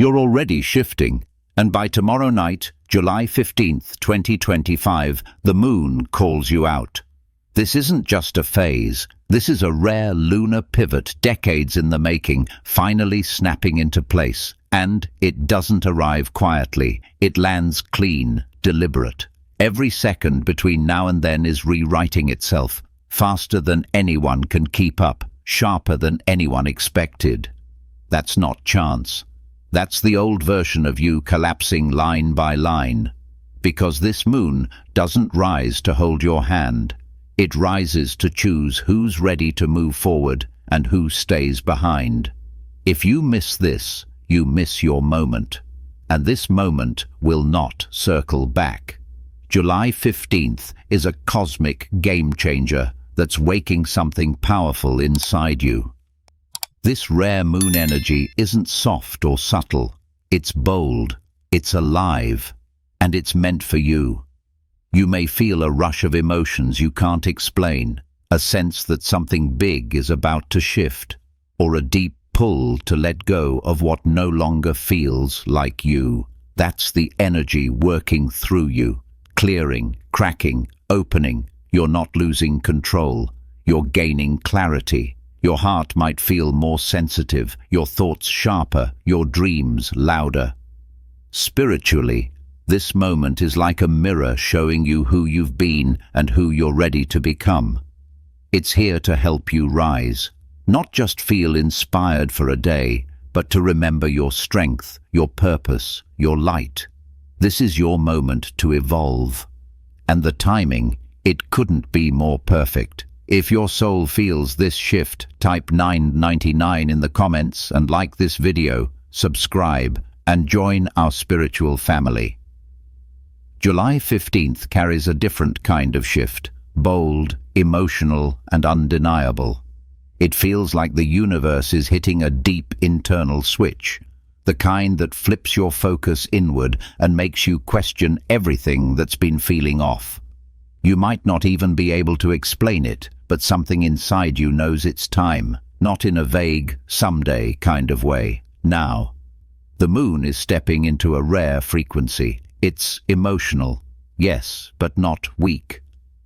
You're already shifting, and by tomorrow night, July 15th, 2025, the moon calls you out. This isn't just a phase. This is a rare lunar pivot, decades in the making, finally snapping into place. And it doesn't arrive quietly. It lands clean, deliberate. Every second between now and then is rewriting itself, faster than anyone can keep up, sharper than anyone expected. That's not chance. That's the old version of you collapsing line by line. Because this moon doesn't rise to hold your hand. It rises to choose who's ready to move forward and who stays behind. If you miss this, you miss your moment. And this moment will not circle back. July 15th is a cosmic game changer that's waking something powerful inside you. This rare moon energy isn't soft or subtle. It's bold, it's alive, and it's meant for you. You may feel a rush of emotions you can't explain, a sense that something big is about to shift, or a deep pull to let go of what no longer feels like you. That's the energy working through you, clearing, cracking, opening. You're not losing control. You're gaining clarity. Your heart might feel more sensitive, your thoughts sharper, your dreams louder. Spiritually, this moment is like a mirror showing you who you've been and who you're ready to become. It's here to help you rise. Not just feel inspired for a day, but to remember your strength, your purpose, your light. This is your moment to evolve. And the timing, it couldn't be more perfect. If your soul feels this shift, type 999 in the comments and like this video, subscribe, and join our spiritual family. July 15th carries a different kind of shift, bold, emotional, and undeniable. It feels like the universe is hitting a deep internal switch, the kind that flips your focus inward and makes you question everything that's been feeling off. You might not even be able to explain it, but something inside you knows it's time, not in a vague, someday kind of way. Now. The moon is stepping into a rare frequency. It's emotional, yes, but not weak.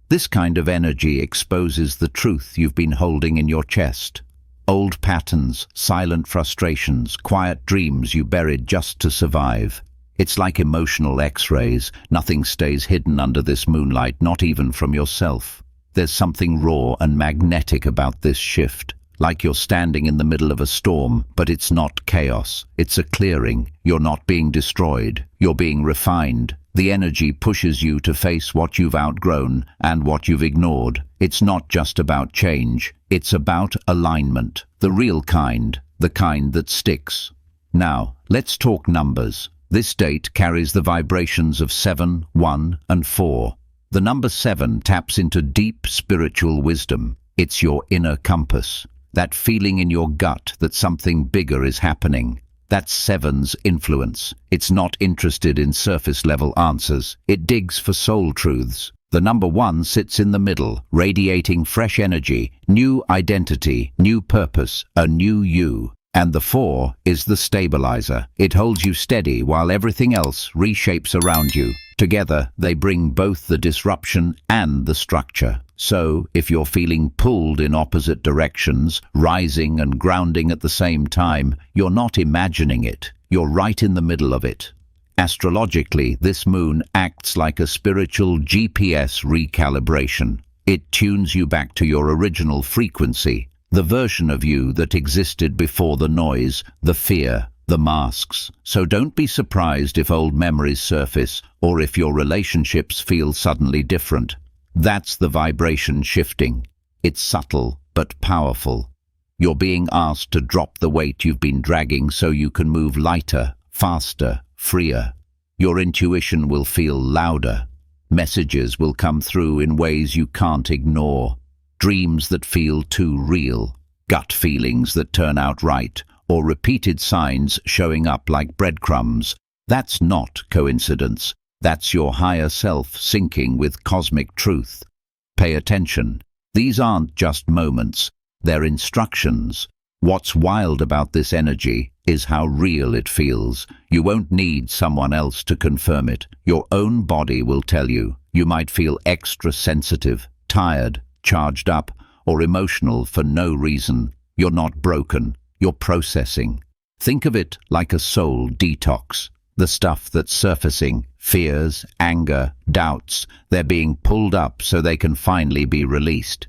This kind of energy exposes the truth you've been holding in your chest. Old patterns, silent frustrations, quiet dreams you buried just to survive. It's like emotional X-rays. Nothing stays hidden under this moonlight, not even from yourself. There's something raw and magnetic about this shift. Like you're standing in the middle of a storm, but it's not chaos. It's a clearing. You're not being destroyed. You're being refined. The energy pushes you to face what you've outgrown and what you've ignored. It's not just about change. It's about alignment. The real kind. The kind that sticks. Now, let's talk numbers. This date carries the vibrations of 7, 1, and 4. The number 7 taps into deep spiritual wisdom. It's your inner compass. That feeling in your gut that something bigger is happening. That's 7's influence. It's not interested in surface-level answers. It digs for soul truths. The number 1 sits in the middle, radiating fresh energy, new identity, new purpose, a new you. And the 4 is the stabilizer. It holds you steady while everything else reshapes around you. Together, they bring both the disruption and the structure. So, if you're feeling pulled in opposite directions, rising and grounding at the same time, you're not imagining it. You're right in the middle of it. Astrologically, this moon acts like a spiritual GPS recalibration. It tunes you back to your original frequency, the version of you that existed before the noise, the fear, the masks. So don't be surprised if old memories surface or if your relationships feel suddenly different. That's the vibration shifting. It's subtle but powerful. You're being asked to drop the weight you've been dragging so you can move lighter, faster, freer. Your intuition will feel louder. Messages will come through in ways you can't ignore. Dreams that feel too real, gut feelings that turn out right, or repeated signs showing up like breadcrumbs. That's not coincidence. That's your higher self syncing with cosmic truth. Pay attention. These aren't just moments. They're instructions. What's wild about this energy is how real it feels. You won't need someone else to confirm it. Your own body will tell you. You might feel extra sensitive, tired, charged up, or emotional for no reason. You're not broken. You're processing. Think of it like a soul detox. The stuff that's surfacing, fears, anger, doubts, they're being pulled up so they can finally be released.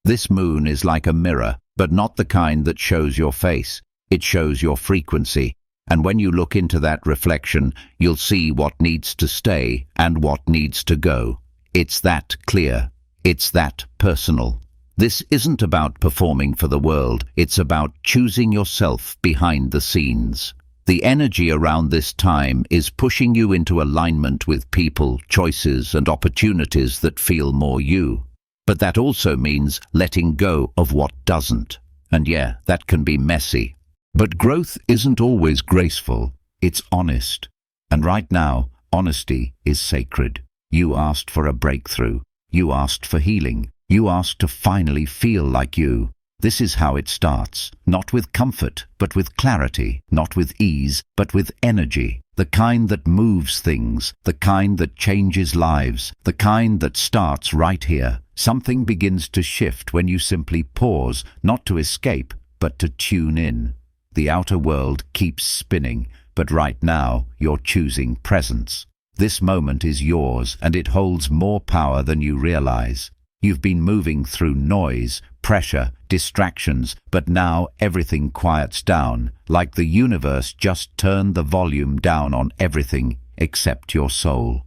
This moon is like a mirror, but not the kind that shows your face. It shows your frequency. And when you look into that reflection, you'll see what needs to stay and what needs to go. It's that clear. It's that personal. This isn't about performing for the world. It's about choosing yourself behind the scenes. The energy around this time is pushing you into alignment with people, choices, and opportunities that feel more you. But that also means letting go of what doesn't. And yeah, that can be messy. But growth isn't always graceful. It's honest. And right now, honesty is sacred. You asked for a breakthrough. You asked for healing. You asked to finally feel like you. This is how it starts. Not with comfort, but with clarity. Not with ease, but with energy. The kind that moves things. The kind that changes lives. The kind that starts right here. Something begins to shift when you simply pause, not to escape, but to tune in. The outer world keeps spinning, but right now you're choosing presence. This moment is yours, and it holds more power than you realize. You've been moving through noise, pressure, distractions, but now everything quiets down, like the universe just turned the volume down on everything except your soul.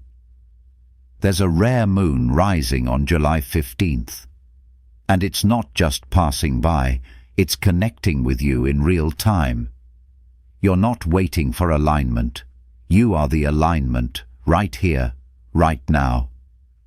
There's a rare moon rising on July 15th. And it's not just passing by, it's connecting with you in real time. You're not waiting for alignment. You are the alignment, right here, right now.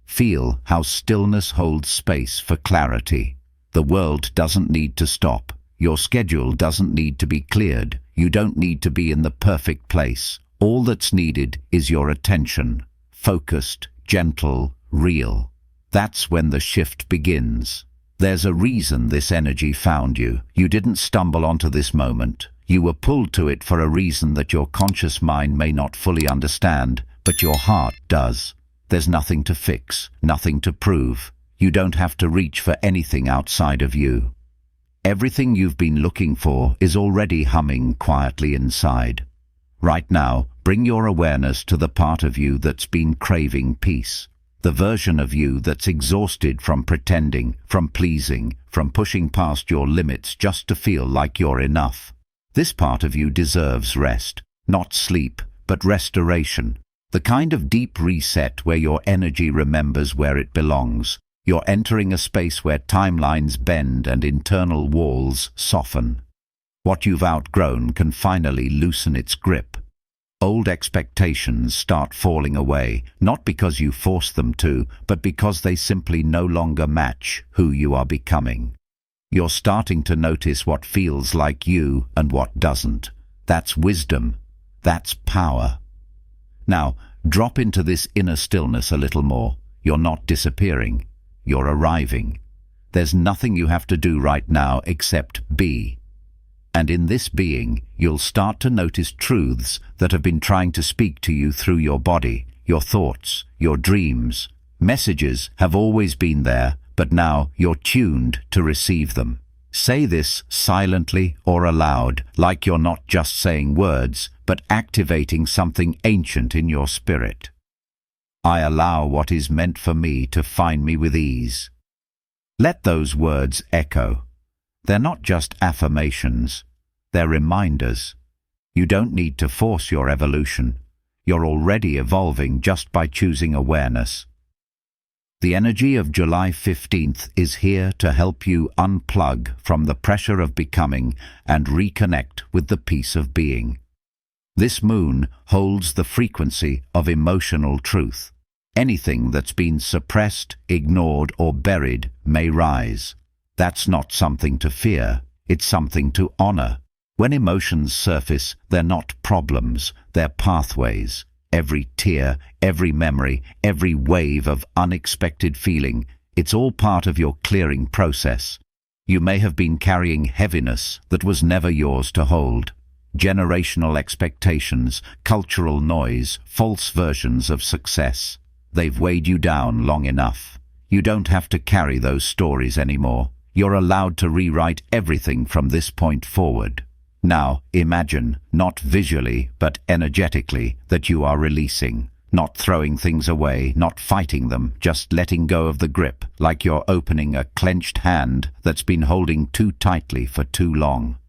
Feel how stillness holds space for clarity. The world doesn't need to stop. Your schedule doesn't need to be cleared. You don't need to be in the perfect place. All that's needed is your attention. Focused, gentle, real. That's when the shift begins. There's a reason this energy found you. You didn't stumble onto this moment. You were pulled to it for a reason that your conscious mind may not fully understand, but your heart does. There's nothing to fix, nothing to prove. You don't have to reach for anything outside of you. Everything you've been looking for is already humming quietly inside. Right now, bring your awareness to the part of you that's been craving peace. The version of you that's exhausted from pretending, from pleasing, from pushing past your limits just to feel like you're enough. This part of you deserves rest. Not sleep, but restoration. The kind of deep reset where your energy remembers where it belongs. You're entering a space where timelines bend and internal walls soften. What you've outgrown can finally loosen its grip. Old expectations start falling away, not because you force them to, but because they simply no longer match who you are becoming. You're starting to notice what feels like you and what doesn't. That's wisdom. That's power. Now, drop into this inner stillness a little more. You're not disappearing. You're arriving. There's nothing you have to do right now except be. And in this being, you'll start to notice truths that have been trying to speak to you through your body, your thoughts, your dreams. Messages have always been there, but now you're tuned to receive them. Say this silently or aloud, like you're not just saying words, but activating something ancient in your spirit. I allow what is meant for me to find me with ease. Let those words echo. They're not just affirmations, they're reminders. You don't need to force your evolution. You're already evolving just by choosing awareness. The energy of July 15th is here to help you unplug from the pressure of becoming and reconnect with the peace of being. This moon holds the frequency of emotional truth. Anything that's been suppressed, ignored, or buried may rise. That's not something to fear, it's something to honor. When emotions surface, they're not problems, they're pathways. Every tear, every memory, every wave of unexpected feeling, it's all part of your clearing process. You may have been carrying heaviness that was never yours to hold. Generational expectations, cultural noise, false versions of success. They've weighed you down long enough. You don't have to carry those stories anymore. You're allowed to rewrite everything from this point forward. Now, imagine, not visually, but energetically, that you are releasing. Not throwing things away, not fighting them, just letting go of the grip, like you're opening a clenched hand that's been holding too tightly for too long.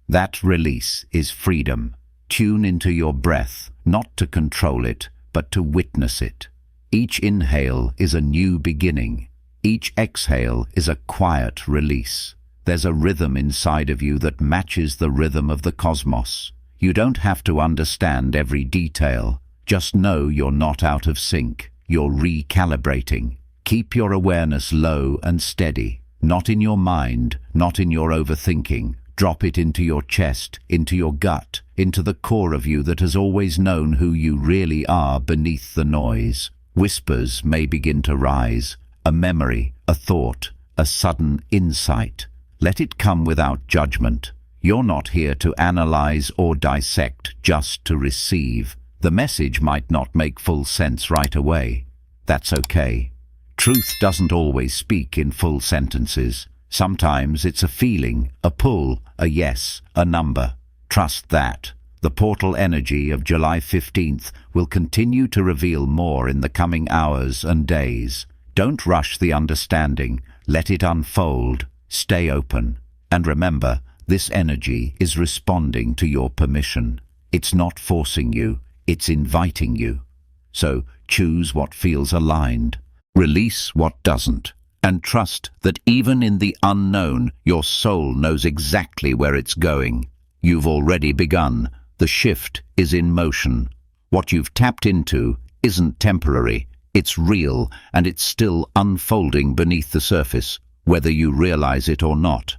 That release is freedom. Tune into your breath, not to control it, but to witness it. Each inhale is a new beginning. Each exhale is a quiet release. There's a rhythm inside of you that matches the rhythm of the cosmos. You don't have to understand every detail. Just know you're not out of sync. You're recalibrating. Keep your awareness low and steady. Not in your mind, not in your overthinking. Drop it into your chest, into your gut, into the core of you that has always known who you really are beneath the noise. Whispers may begin to rise. A memory, a thought, a sudden insight. Let it come without judgment. You're not here to analyze or dissect, just to receive. The message might not make full sense right away. That's okay. Truth doesn't always speak in full sentences. Sometimes it's a feeling, a pull, a yes, a number. Trust that. The portal energy of July 15th will continue to reveal more in the coming hours and days. Don't rush the understanding. Let it unfold. Stay open. And remember, this energy is responding to your permission. It's not forcing you. It's inviting you. So choose what feels aligned. Release what doesn't. And trust that even in the unknown, your soul knows exactly where it's going. You've already begun. The shift is in motion. What you've tapped into isn't temporary. It's real, and it's still unfolding beneath the surface, whether you realize it or not.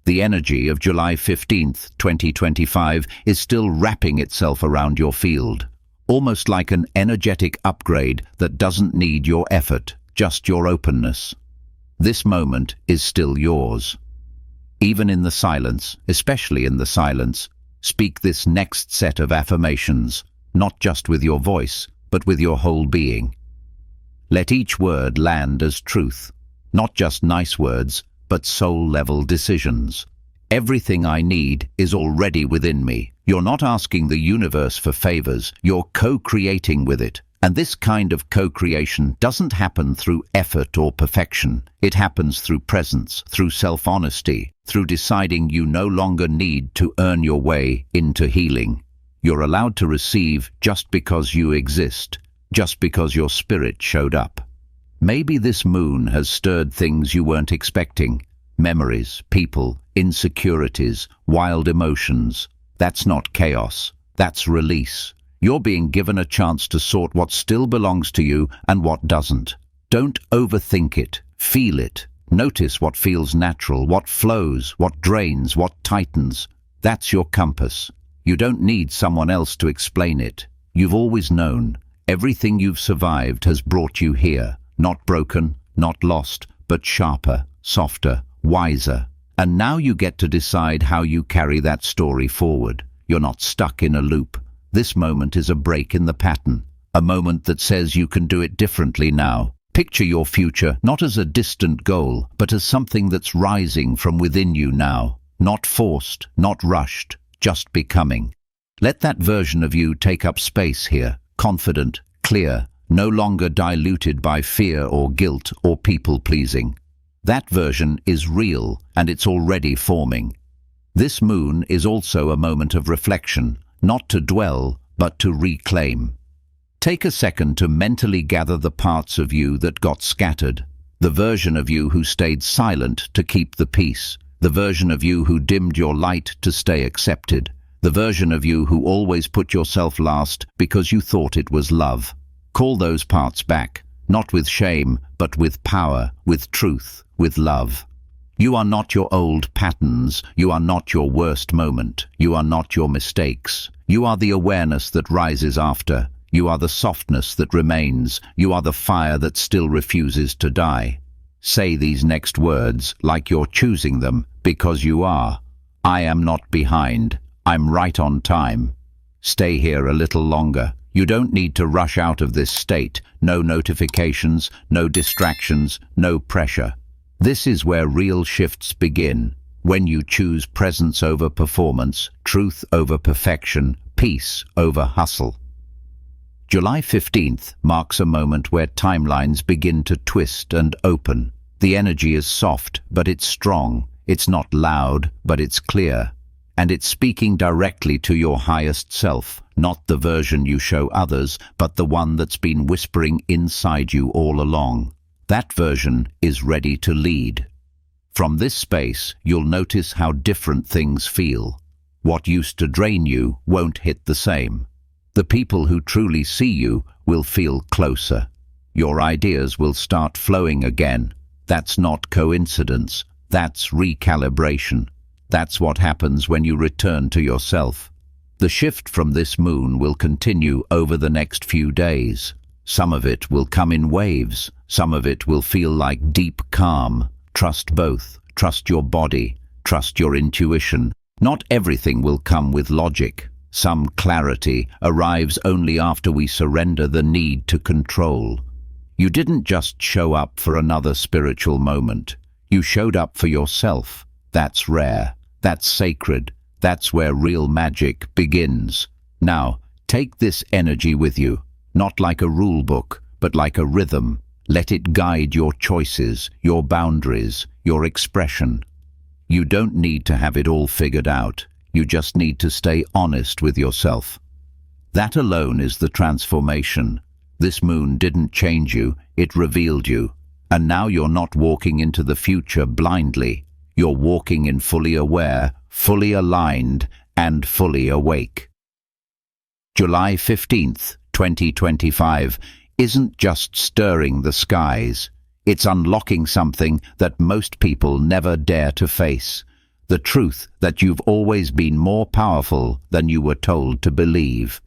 The energy of July 15th, 2025 is still wrapping itself around your field, almost like an energetic upgrade that doesn't need your effort, just your openness. This moment is still yours. Even in the silence, especially in the silence, speak this next set of affirmations, not just with your voice, but with your whole being. Let each word land as truth, not just nice words, but soul-level decisions. Everything I need is already within me. You're not asking the universe for favors, you're co-creating with it. And this kind of co-creation doesn't happen through effort or perfection. It happens through presence, through self-honesty, through deciding you no longer need to earn your way into healing. You're allowed to receive just because you exist, just because your spirit showed up. Maybe this moon has stirred things you weren't expecting. Memories, people, insecurities, wild emotions. That's not chaos. That's release. You're being given a chance to sort what still belongs to you and what doesn't. Don't overthink it. Feel it. Notice what feels natural, what flows, what drains, what tightens. That's your compass. You don't need someone else to explain it. You've always known. Everything you've survived has brought you here. Not broken, not lost, but sharper, softer, wiser. And now you get to decide how you carry that story forward. You're not stuck in a loop. This moment is a break in the pattern, a moment that says you can do it differently now. Picture your future not as a distant goal, but as something that's rising from within you now. Not forced, not rushed, just becoming. Let that version of you take up space here, confident, clear, no longer diluted by fear or guilt or people-pleasing. That version is real, and it's already forming. This moon is also a moment of reflection, not to dwell, but to reclaim. Take a second to mentally gather the parts of you that got scattered. The version of you who stayed silent to keep the peace. The version of you who dimmed your light to stay accepted. The version of you who always put yourself last because you thought it was love. Call those parts back, not with shame, but with power, with truth, with love. You are not your old patterns. You are not your worst moment. You are not your mistakes. You are the awareness that rises after. You are the softness that remains. You are the fire that still refuses to die. Say these next words like you're choosing them, because you are. I am not behind. I'm right on time. Stay here a little longer. You don't need to rush out of this state. No notifications, no distractions, no pressure. This is where real shifts begin. When you choose presence over performance, truth over perfection, peace over hustle. July 15th marks a moment where timelines begin to twist and open. The energy is soft, but it's strong. It's not loud, but it's clear. And it's speaking directly to your highest self, not the version you show others, but the one that's been whispering inside you all along. That version is ready to lead. From this space, you'll notice how different things feel. What used to drain you won't hit the same. The people who truly see you will feel closer. Your ideas will start flowing again. That's not coincidence. That's recalibration. That's what happens when you return to yourself. The shift from this moon will continue over the next few days. Some of it will come in waves. Some of it will feel like deep calm. Trust both. Trust your body. Trust your intuition. Not everything will come with logic. Some clarity arrives only after we surrender the need to control. You didn't just show up for another spiritual moment. You showed up for yourself. That's rare. That's sacred. That's where real magic begins. Now, take this energy with you, not like a rule book, but like a rhythm. Let it guide your choices, your boundaries, your expression. You don't need to have it all figured out. You just need to stay honest with yourself. That alone is the transformation. This moon didn't change you, it revealed you. And now you're not walking into the future blindly. You're walking in fully aware, fully aligned, and fully awake. July 15th, 2025 isn't just stirring the skies. It's unlocking something that most people never dare to face. The truth that you've always been more powerful than you were told to believe.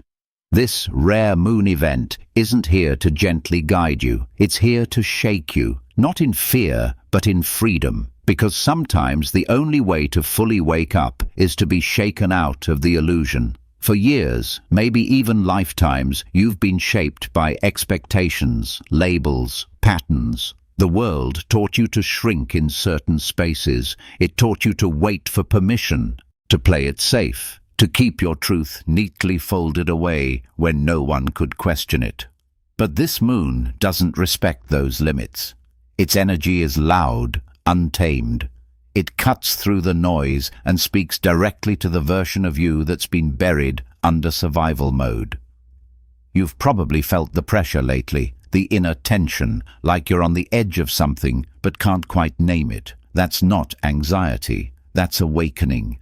This rare moon event isn't here to gently guide you. It's here to shake you, not in fear, but in freedom. Because sometimes the only way to fully wake up is to be shaken out of the illusion. For years, maybe even lifetimes, you've been shaped by expectations, labels, patterns. The world taught you to shrink in certain spaces. It taught you to wait for permission, to play it safe, to keep your truth neatly folded away when no one could question it. But this moon doesn't respect those limits. Its energy is loud, untamed. It cuts through the noise and speaks directly to the version of you that's been buried under survival mode. You've probably felt the pressure lately, the inner tension, like you're on the edge of something but can't quite name it. That's not anxiety, that's awakening.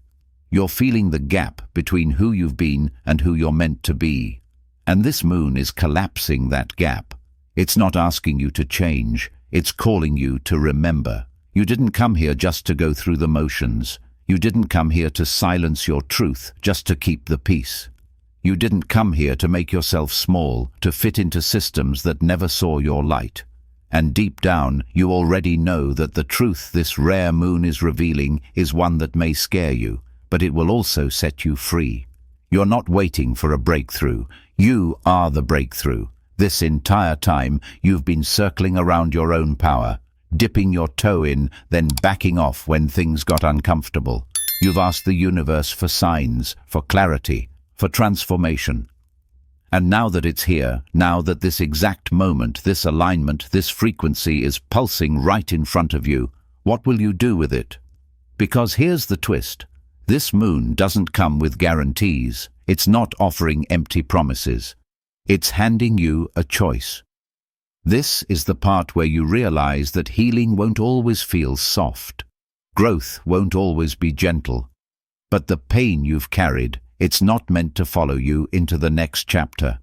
You're feeling the gap between who you've been and who you're meant to be. And this moon is collapsing that gap. It's not asking you to change, it's calling you to remember. You didn't come here just to go through the motions. You didn't come here to silence your truth just to keep the peace. You didn't come here to make yourself small, to fit into systems that never saw your light. And deep down, you already know that the truth this rare moon is revealing is one that may scare you, but it will also set you free. You're not waiting for a breakthrough. You are the breakthrough. This entire time, you've been circling around your own power, dipping your toe in, then backing off when things got uncomfortable. You've asked the universe for signs, for clarity, for transformation. And now that it's here, now that this exact moment, this alignment, this frequency is pulsing right in front of you, what will you do with it? Because here's the twist. This moon doesn't come with guarantees. It's not offering empty promises. It's handing you a choice. This is the part where you realize that healing won't always feel soft. Growth won't always be gentle. But the pain you've carried, it's not meant to follow you into the next chapter.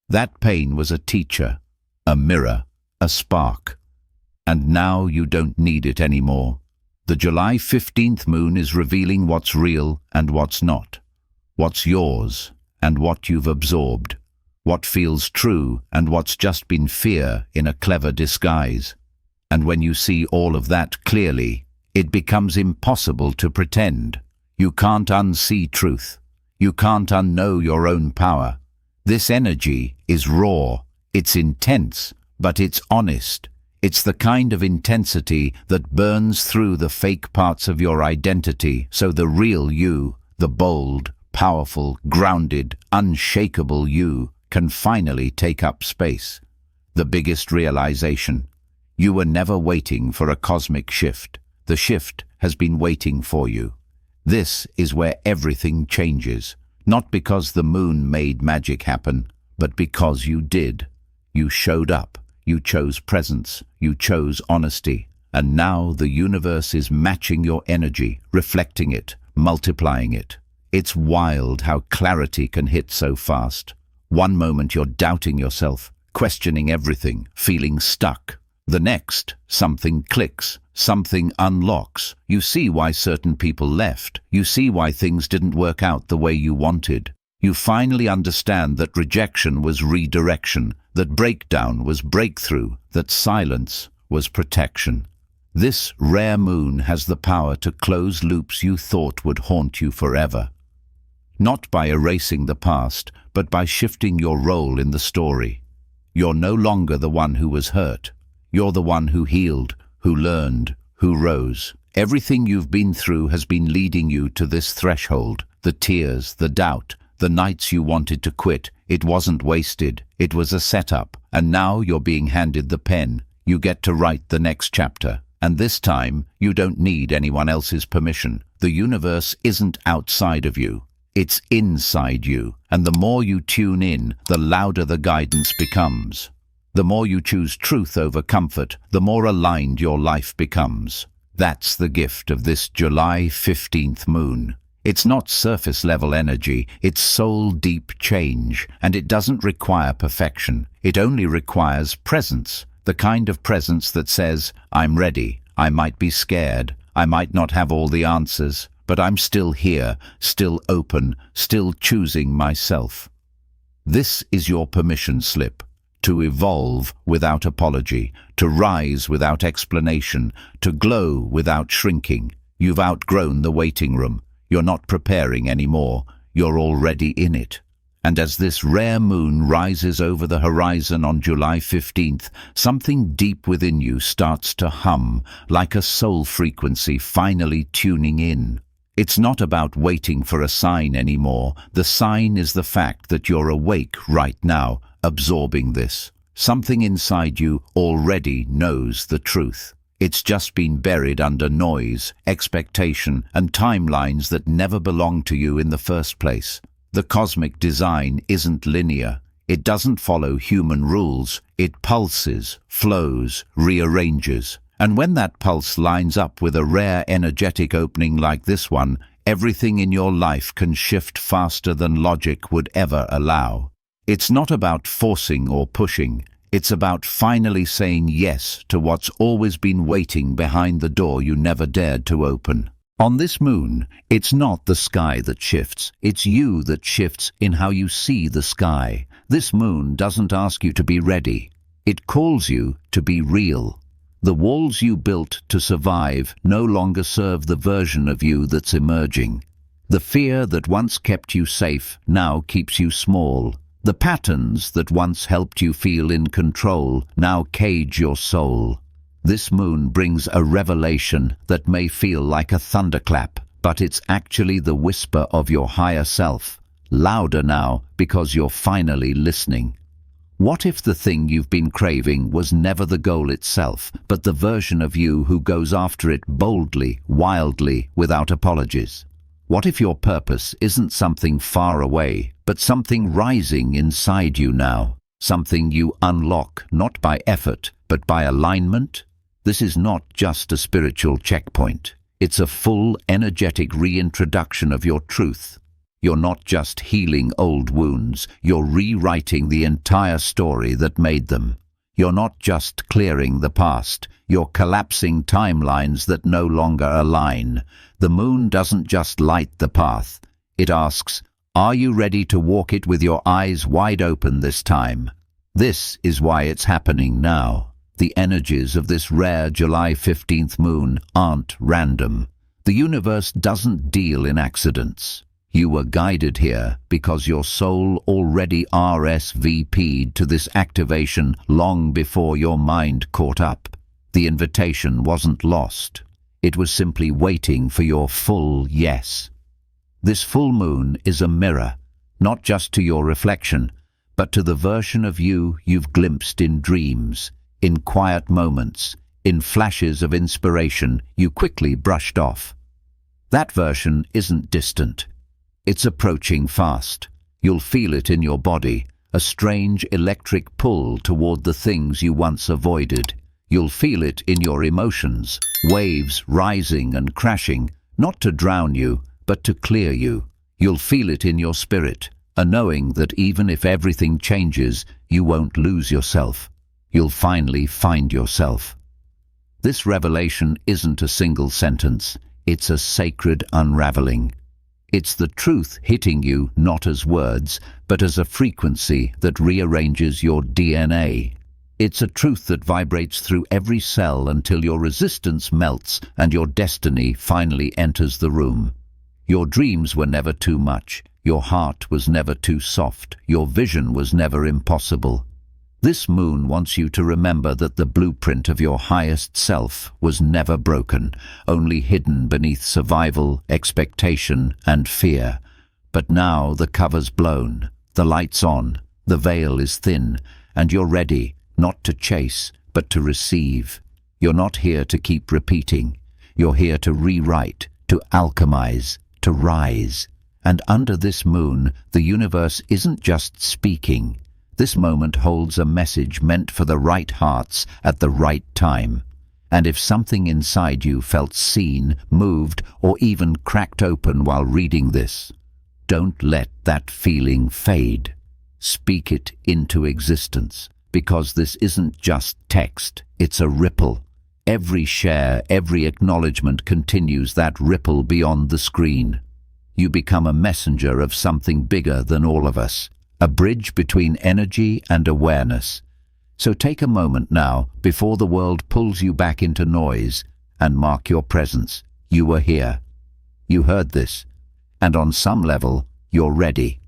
That pain was a teacher, a mirror, a spark. And now you don't need it anymore. The July 15th moon is revealing what's real and what's not. What's yours and what you've absorbed. What feels true and what's just been fear in a clever disguise. And when you see all of that clearly, it becomes impossible to pretend. You can't unsee truth. You can't unknow your own power. This energy is raw, it's intense, but it's honest. It's the kind of intensity that burns through the fake parts of your identity, so the real you, the bold, powerful, grounded, unshakable you, can finally take up space. The biggest realization: you were never waiting for a cosmic shift. The shift has been waiting for you. This is where everything changes, not because the moon made magic happen, but because you did. You showed up, you chose presence, you chose honesty, and now the universe is matching your energy, reflecting it, multiplying it. It's wild how clarity can hit so fast. One moment you're doubting yourself, questioning everything, feeling stuck. The next, something clicks, something unlocks. You see why certain people left. You see why things didn't work out the way you wanted. You finally understand that rejection was redirection, that breakdown was breakthrough, that silence was protection. This rare moon has the power to close loops you thought would haunt you forever. Not by erasing the past, but by shifting your role in the story. You're no longer the one who was hurt. You're the one who healed, who learned, who rose. Everything you've been through has been leading you to this threshold. The tears, the doubt, the nights you wanted to quit. It wasn't wasted. It was a setup. And now you're being handed the pen. You get to write the next chapter. And this time, you don't need anyone else's permission. The universe isn't outside of you. It's inside you. And the more you tune in, the louder the guidance becomes. The more you choose truth over comfort, the more aligned your life becomes. That's the gift of this July 15th moon. It's not surface-level energy, it's soul-deep change, and it doesn't require perfection. It only requires presence, the kind of presence that says, I'm ready, I might be scared, I might not have all the answers, but I'm still here, still open, still choosing myself. This is your permission slip. To evolve without apology, to rise without explanation, to glow without shrinking. You've outgrown the waiting room. You're not preparing anymore. You're already in it. And as this rare moon rises over the horizon on July 15th, something deep within you starts to hum, like a soul frequency finally tuning in. It's not about waiting for a sign anymore. The sign is the fact that you're awake right now, absorbing this. Something inside you already knows the truth. It's just been buried under noise, expectation, and timelines that never belonged to you in the first place. The cosmic design isn't linear. It doesn't follow human rules. It pulses, flows, rearranges. And when that pulse lines up with a rare energetic opening like this one, everything in your life can shift faster than logic would ever allow. It's not about forcing or pushing. It's about finally saying yes to what's always been waiting behind the door you never dared to open. On this moon, it's not the sky that shifts. It's you that shifts in how you see the sky. This moon doesn't ask you to be ready. It calls you to be real. The walls you built to survive no longer serve the version of you that's emerging. The fear that once kept you safe now keeps you small. The patterns that once helped you feel in control now cage your soul. This moon brings a revelation that may feel like a thunderclap, but it's actually the whisper of your higher self, louder now because you're finally listening. What if the thing you've been craving was never the goal itself, but the version of you who goes after it boldly, wildly, without apologies? What if your purpose isn't something far away, but something rising inside you now? Something you unlock not by effort, but by alignment? This is not just a spiritual checkpoint. It's a full, energetic reintroduction of your truth. You're not just healing old wounds, you're rewriting the entire story that made them. You're not just clearing the past, you're collapsing timelines that no longer align. The moon doesn't just light the path. It asks, are you ready to walk it with your eyes wide open this time? This is why it's happening now. The energies of this rare July 15th moon aren't random. The universe doesn't deal in accidents. You were guided here because your soul already RSVP'd to this activation long before your mind caught up. The invitation wasn't lost. It was simply waiting for your full yes. This full moon is a mirror, not just to your reflection, but to the version of you you've glimpsed in dreams, in quiet moments, in flashes of inspiration you quickly brushed off. That version isn't distant. It's approaching fast. You'll feel it in your body, a strange electric pull toward the things you once avoided. You'll feel it in your emotions, waves rising and crashing, not to drown you, but to clear you. You'll feel it in your spirit, a knowing that even if everything changes, you won't lose yourself. You'll finally find yourself. This revelation isn't a single sentence. It's a sacred unraveling. It's the truth hitting you not as words, but as a frequency that rearranges your DNA. It's a truth that vibrates through every cell until your resistance melts and your destiny finally enters the room. Your dreams were never too much. Your heart was never too soft. Your vision was never impossible. This moon wants you to remember that the blueprint of your highest self was never broken, only hidden beneath survival, expectation, and fear. But now the cover's blown, the light's on, the veil is thin, and you're ready, not to chase, but to receive. You're not here to keep repeating. You're here to rewrite, to alchemize, to rise. And under this moon, the universe isn't just speaking. This moment holds a message meant for the right hearts at the right time. And if something inside you felt seen, moved, or even cracked open while reading this, don't let that feeling fade. Speak it into existence, because this isn't just text, it's a ripple. Every share, every acknowledgement continues that ripple beyond the screen. You become a messenger of something bigger than all of us. A bridge between energy and awareness. So take a moment now, before the world pulls you back into noise, and mark your presence. You were here. You heard this. And on some level, you're ready.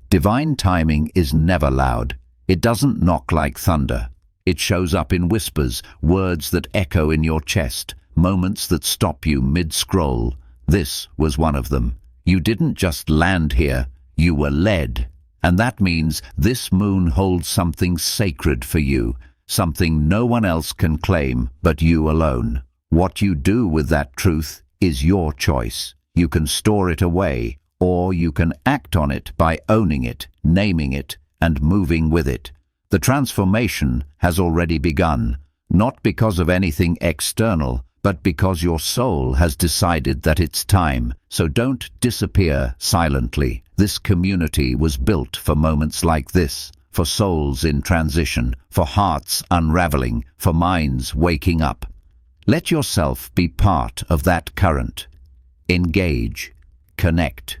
Divine timing is never loud. It doesn't knock like thunder. It shows up in whispers, words that echo in your chest, moments that stop you mid-scroll. This was one of them. You didn't just land here, you were led. And that means this moon holds something sacred for you, something no one else can claim but you alone. What you do with that truth is your choice. You can store it away, or you can act on it by owning it, naming it, and moving with it. The transformation has already begun, not because of anything external, but because your soul has decided that it's time. So don't disappear silently. This community was built for moments like this, for souls in transition, for hearts unraveling, for minds waking up. Let yourself be part of that current. Engage. Connect.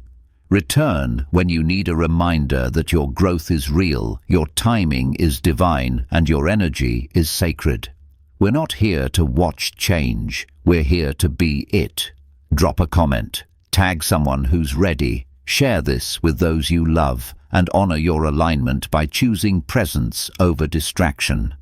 Return when you need a reminder that your growth is real, your timing is divine, and your energy is sacred. We're not here to watch change. We're here to be it. Drop a comment. Tag someone who's ready. Share this with those you love, and honor your alignment by choosing presence over distraction.